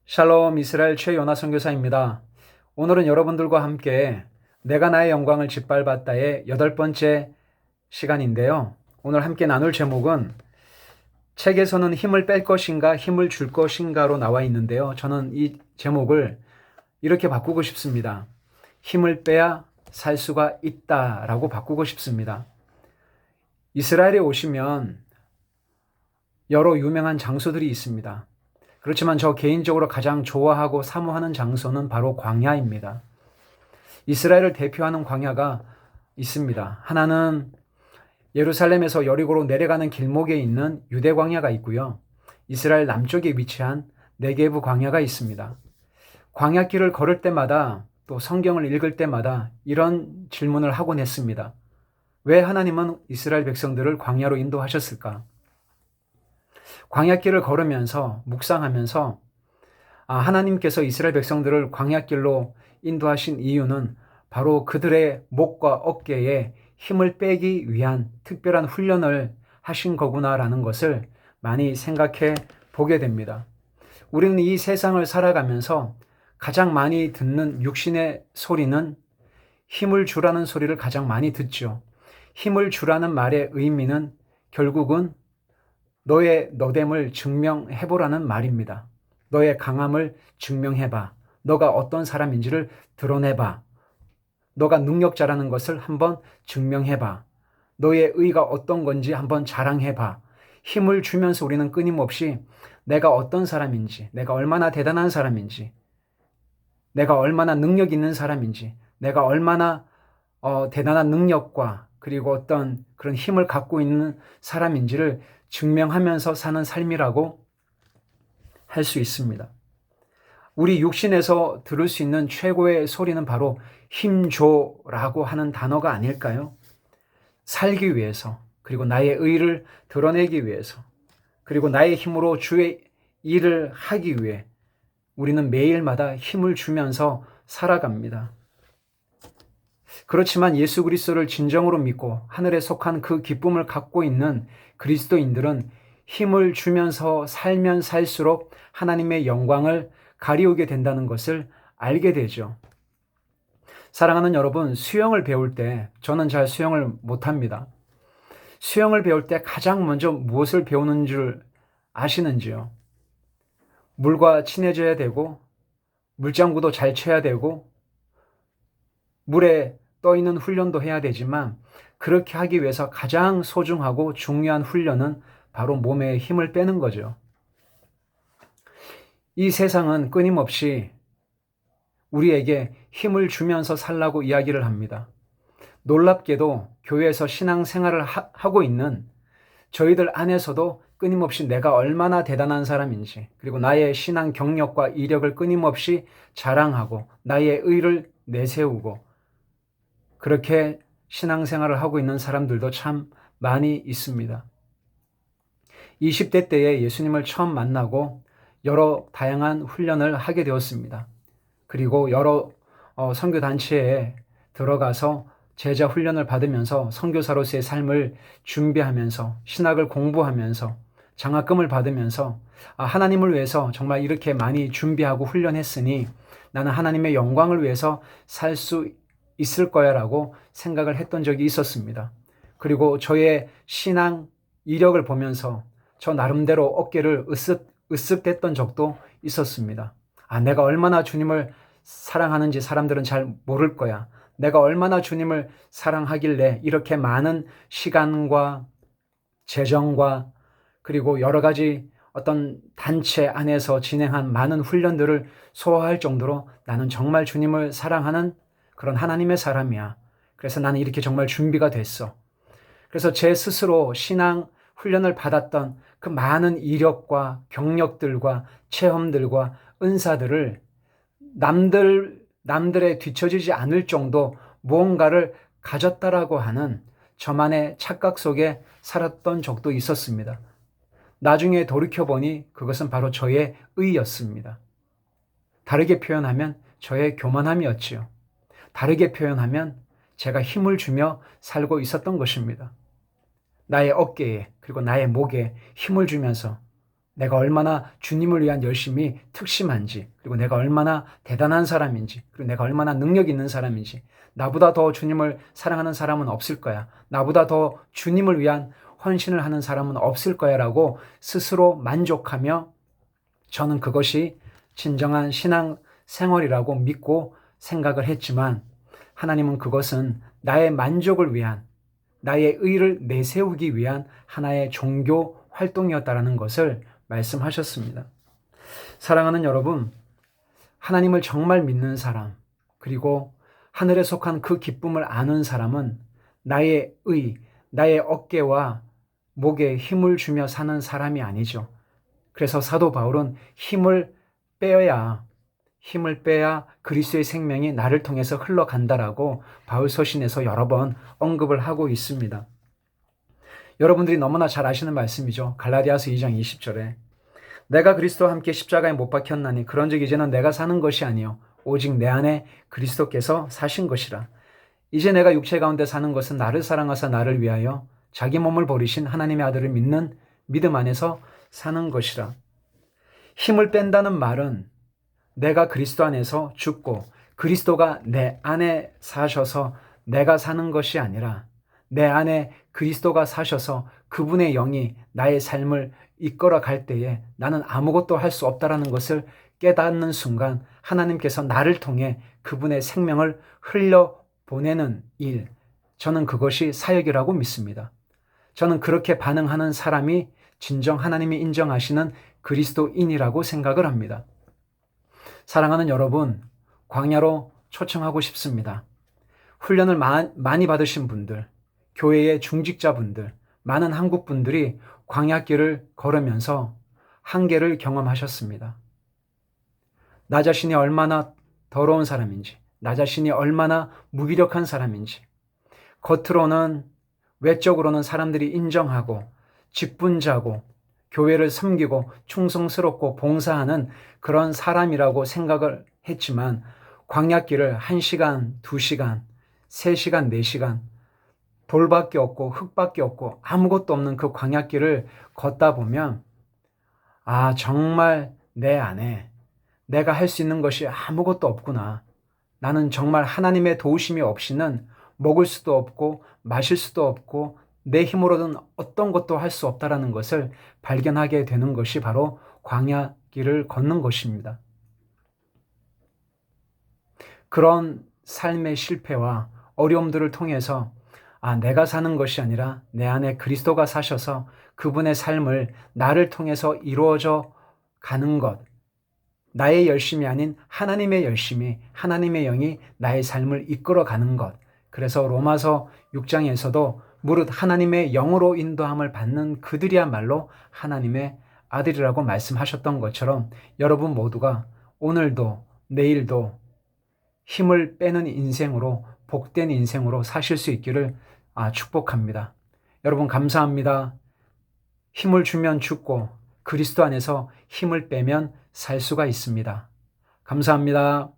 샬롬 이스라엘 최요나 선교사입니다. 오늘은 여러분들과 함께 내가 나의 영광을 짓밟았다의 8번째 시간인데요. 오늘 함께 나눌 제목은 책에서는 힘을 뺄 것인가 힘을 줄 것인가로 나와 있는데요. 저는 이 제목을 이렇게 바꾸고 싶습니다. 힘을 빼야 살 수가 있다라고 바꾸고 싶습니다. 이스라엘에 오시면 여러 유명한 장소들이 있습니다. 그렇지만 저 개인적으로 가장 좋아하고 사모하는 장소는 바로 광야입니다. 이스라엘을 대표하는 광야가 있습니다. 하나는 예루살렘에서 여리고로 내려가는 길목에 있는 유대 광야가 있고요. 이스라엘 남쪽에 위치한 네게브 광야가 있습니다. 광야길을 걸을 때마다 또 성경을 읽을 때마다 이런 질문을 하곤 했습니다. 왜 하나님은 이스라엘 백성들을 광야로 인도하셨을까? 광야길을 걸으면서 묵상하면서 하나님께서 이스라엘 백성들을 광야길로 인도하신 이유는 바로 그들의 목과 어깨에 힘을 빼기 위한 특별한 훈련을 하신 거구나라는 것을 많이 생각해 보게 됩니다. 우리는 이 세상을 살아가면서 가장 많이 듣는 육신의 소리는 힘을 주라는 소리를 가장 많이 듣죠. 힘을 주라는 말의 의미는 결국은 너의 너됨을 증명해보라는 말입니다. 너의 강함을 증명해봐. 너가 어떤 사람인지를 드러내봐. 너가 능력자라는 것을 한번 증명해봐. 너의 의가 어떤 건지 한번 자랑해봐. 힘을 주면서 우리는 끊임없이 내가 어떤 사람인지, 내가 얼마나 대단한 사람인지, 내가 얼마나 능력 있는 사람인지, 내가 얼마나 대단한 능력과 그리고 어떤 그런 힘을 갖고 있는 사람인지를 증명하면서 사는 삶이라고 할 수 있습니다. 우리 육신에서 들을 수 있는 최고의 소리는 바로 힘줘라고 하는 단어가 아닐까요? 살기 위해서, 그리고 나의 의를 드러내기 위해서, 그리고 나의 힘으로 주의 일을 하기 위해 우리는 매일마다 힘을 주면서 살아갑니다. 그렇지만 예수 그리스도를 진정으로 믿고 하늘에 속한 그 기쁨을 갖고 있는 그리스도인들은 힘을 주면서 살면 살수록 하나님의 영광을 가리우게 된다는 것을 알게 되죠. 사랑하는 여러분, 수영을 배울 때 저는 잘 수영을 못합니다. 수영을 배울 때 가장 먼저 무엇을 배우는 줄 아시는지요? 물과 친해져야 되고 물장구도 잘 쳐야 되고 물에 떠 있는 훈련도 해야 되지만 그렇게 하기 위해서 가장 소중하고 중요한 훈련은 바로 몸에 힘을 빼는 거죠. 이 세상은 끊임없이 우리에게 힘을 주면서 살라고 이야기를 합니다. 놀랍게도 교회에서 신앙생활을 하고 있는 저희들 안에서도 끊임없이 내가 얼마나 대단한 사람인지, 그리고 나의 신앙 경력과 이력을 끊임없이 자랑하고 나의 의를 내세우고 그렇게 신앙생활을 하고 있는 사람들도 참 많이 있습니다. 20대 때에 예수님을 처음 만나고 여러 다양한 훈련을 하게 되었습니다. 그리고 여러 선교단체에 들어가서 제자 훈련을 받으면서 선교사로서의 삶을 준비하면서 신학을 공부하면서 장학금을 받으면서 하나님을 위해서 정말 이렇게 많이 준비하고 훈련했으니 나는 하나님의 영광을 위해서 살 수 있을 거야 라고 생각을 했던 적이 있었습니다. 그리고 저의 신앙 이력을 보면서 저 나름대로 어깨를 으쓱댔던 적도 있었습니다. 내가 얼마나 주님을 사랑하는지 사람들은 잘 모를 거야. 내가 얼마나 주님을 사랑하길래 이렇게 많은 시간과 재정과 그리고 여러 가지 어떤 단체 안에서 진행한 많은 훈련들을 소화할 정도로 나는 정말 주님을 사랑하는 그런 하나님의 사람이야. 그래서 나는 이렇게 정말 준비가 됐어. 그래서 제 스스로 신앙 훈련을 받았던 그 많은 이력과 경력들과 체험들과 은사들을 남들에 뒤처지지 않을 정도 무언가를 가졌다라고 하는 저만의 착각 속에 살았던 적도 있었습니다. 나중에 돌이켜보니 그것은 바로 저의 의였습니다. 다르게 표현하면 저의 교만함이었지요. 다르게 표현하면 제가 힘을 주며 살고 있었던 것입니다. 나의 어깨에 그리고 나의 목에 힘을 주면서 내가 얼마나 주님을 위한 열심이 특심한지, 그리고 내가 얼마나 대단한 사람인지, 그리고 내가 얼마나 능력 있는 사람인지, 나보다 더 주님을 사랑하는 사람은 없을 거야. 나보다 더 주님을 위한 헌신을 하는 사람은 없을 거야 라고 스스로 만족하며 저는 그것이 진정한 신앙 생활이라고 믿고 생각을 했지만 하나님은 그것은 나의 만족을 위한, 나의 의를 내세우기 위한 하나의 종교 활동이었다라는 것을 말씀하셨습니다. 사랑하는 여러분, 하나님을 정말 믿는 사람, 그리고 하늘에 속한 그 기쁨을 아는 사람은 나의 의, 나의 어깨와 목에 힘을 주며 사는 사람이 아니죠. 그래서 사도 바울은 힘을 빼야 그리스도의 생명이 나를 통해서 흘러간다라고 바울 서신에서 여러 번 언급을 하고 있습니다. 여러분들이 너무나 잘 아시는 말씀이죠. 갈라디아서 2장 20절에 내가 그리스도와 함께 십자가에 못 박혔나니 그런즉 이제는 내가 사는 것이 아니요 오직 내 안에 그리스도께서 사신 것이라. 이제 내가 육체 가운데 사는 것은 나를 사랑하사 나를 위하여 자기 몸을 버리신 하나님의 아들을 믿는 믿음 안에서 사는 것이라. 힘을 뺀다는 말은 내가 그리스도 안에서 죽고 그리스도가 내 안에 사셔서 내가 사는 것이 아니라 내 안에 그리스도가 사셔서 그분의 영이 나의 삶을 이끌어 갈 때에 나는 아무것도 할 수 없다라는 것을 깨닫는 순간 하나님께서 나를 통해 그분의 생명을 흘려보내는 일, 저는 그것이 사역이라고 믿습니다. 저는 그렇게 반응하는 사람이 진정 하나님이 인정하시는 그리스도인이라고 생각을 합니다. 사랑하는 여러분, 광야로 초청하고 싶습니다. 훈련을 많이 받으신 분들, 교회의 중직자분들, 많은 한국 분들이 광야길을 걸으면서 한계를 경험하셨습니다. 나 자신이 얼마나 더러운 사람인지, 나 자신이 얼마나 무기력한 사람인지, 겉으로는 외적으로는 사람들이 인정하고 직분자고 교회를 섬기고 충성스럽고 봉사하는 그런 사람이라고 생각을 했지만 광야길을 1시간, 2시간, 3시간, 4시간 돌밖에 없고 흙밖에 없고 아무것도 없는 그 광야길을 걷다 보면 정말 내 안에 내가 할 수 있는 것이 아무것도 없구나. 나는 정말 하나님의 도우심이 없이는 먹을 수도 없고 마실 수도 없고 내 힘으로는 어떤 것도 할 수 없다라는 것을 발견하게 되는 것이 바로 광야길을 걷는 것입니다. 그런 삶의 실패와 어려움들을 통해서 내가 사는 것이 아니라 내 안에 그리스도가 사셔서 그분의 삶을 나를 통해서 이루어져 가는 것, 나의 열심이 아닌 하나님의 열심이, 하나님의 영이 나의 삶을 이끌어 가는 것. 그래서 로마서 6장에서도 무릇 하나님의 영으로 인도함을 받는 그들이야말로 하나님의 아들이라고 말씀하셨던 것처럼 여러분 모두가 오늘도 내일도 힘을 빼는 인생으로, 복된 인생으로 사실 수 있기를 축복합니다. 여러분 감사합니다. 힘을 주면 죽고 그리스도 안에서 힘을 빼면 살 수가 있습니다. 감사합니다.